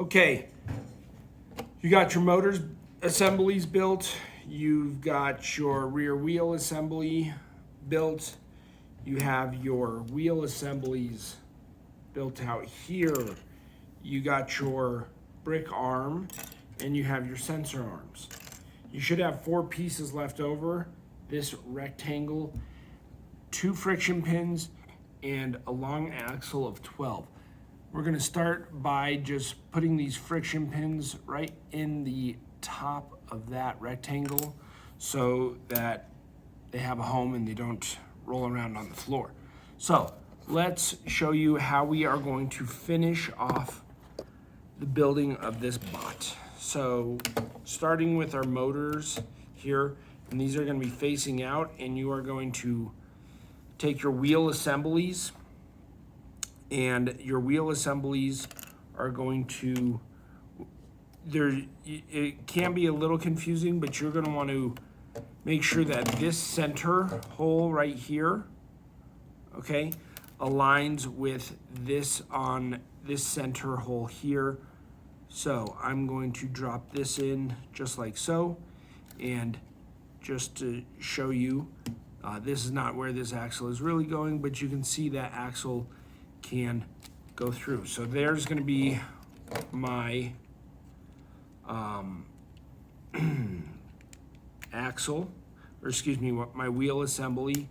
Okay, you got your motors assemblies built. You've got your rear wheel assembly built. You have your wheel assemblies built out here. You got your brick arm and you have your sensor arms. You should have 4 pieces left over. This rectangle, 2 friction pins, and a long axle of 12. We're gonna start by just putting these friction pins right in the top of that rectangle so that they have a home and they don't roll around on the floor. So let's show you how we are going to finish off the building of this bot. So starting with our motors here, and these are gonna be facing out, and you are going to take your wheel assemblies, and your wheel assemblies are going to, it can be a little confusing, but you're gonna want to make sure that this center hole right here, okay, aligns with this on this center hole here. So I'm going to drop this in just like so, and just to show you, this is not where this axle is really going, but you can see that axle can go through. So there's going to be my axle, or excuse me, my wheel assembly,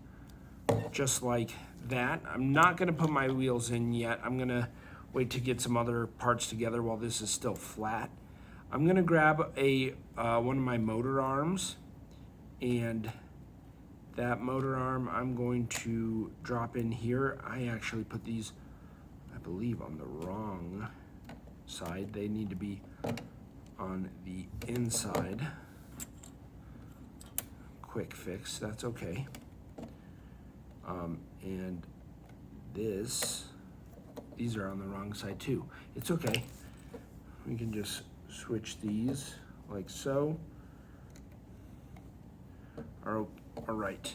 just like that. I'm not going to put my wheels in yet. I'm going to wait to get some other parts together while this is still flat. I'm going to grab a one of my motor arms, and that motor arm I'm going to drop in here. I actually put these, I believe, on the wrong side. They need to be on the inside. Quick fix, that's okay. And these are on the wrong side too. It's okay. We can just switch these like so. All right.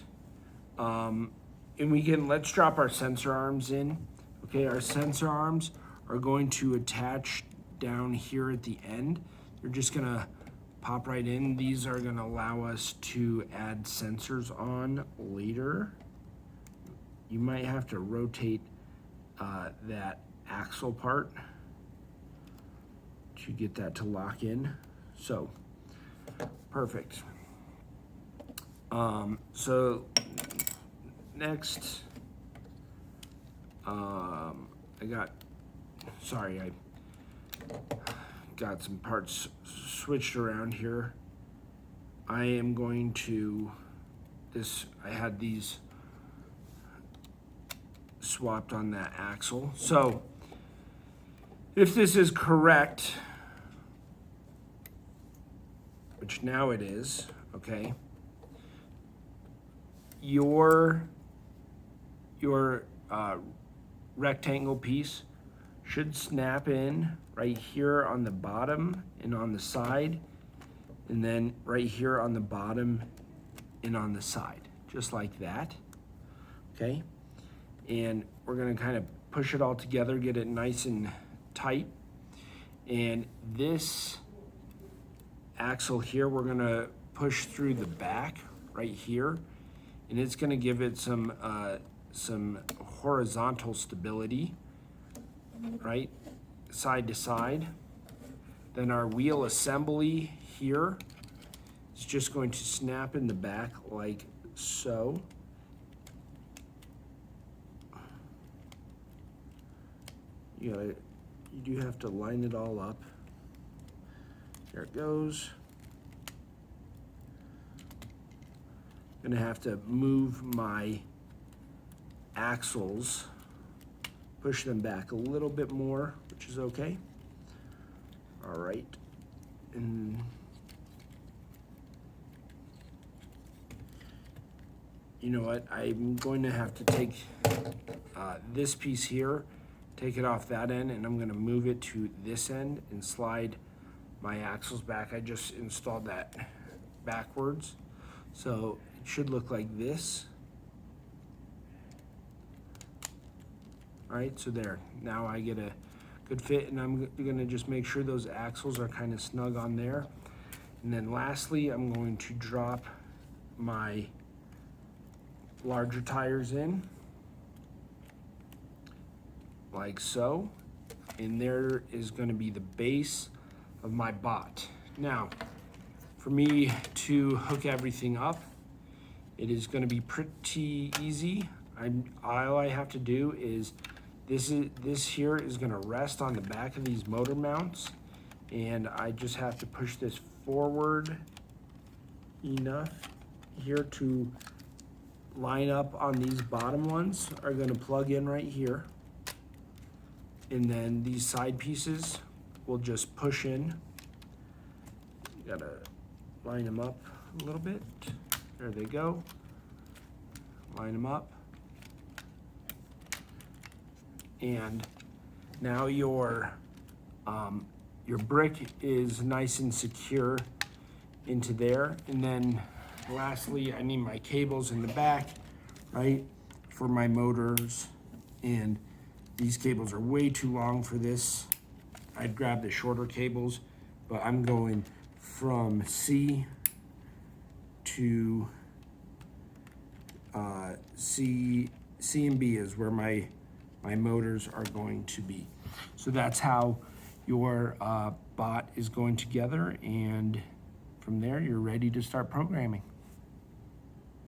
And let's drop our sensor arms in. Okay, our sensor arms are going to attach down here at the end. They're just gonna pop right in. These are gonna allow us to add sensors on later. You might have to rotate that axle part to get that to lock in. So, perfect. So next, I got some parts switched around here. I am going to, I had these swapped on that axle. So if this is correct, which now it is, okay, your rectangle piece should snap in right here on the bottom and on the side, and then right here on the bottom and on the side, just like that, okay? And we're gonna kind of push it all together, get it nice and tight. And this axle here, we're gonna push through the back right here, and it's gonna give it some horizontal stability, right, side to side. Then our wheel assembly here is just going to snap in the back like so. You do have to line it all up. There it goes. I'm gonna have to move my axles, push them back a little bit more, which is okay. All right, and you know what? I'm going to have to take this piece here, take it off that end, and I'm gonna move it to this end and slide my axles back. I just installed that backwards, so it should look like this. All right, so there. Now I get to good fit, and I'm gonna just make sure those axles are kind of snug on there. And then lastly, I'm going to drop my larger tires in, like so. And there is gonna be the base of my bot. Now, for me to hook everything up, it is gonna be pretty easy. All I have to do is, this here is gonna rest on the back of these motor mounts, and I just have to push this forward enough here to line up on these bottom ones are gonna plug in right here. And then these side pieces will just push in. Gotta line them up a little bit. There they go. Line them up. And now your brick is nice and secure into there. And then lastly, I need my cables in the back, right, for my motors. And these cables are way too long for this. I'd grab the shorter cables, but I'm going from C to C and B is where my motors are going to be. So that's how your bot is going together, and from there you're ready to start programming.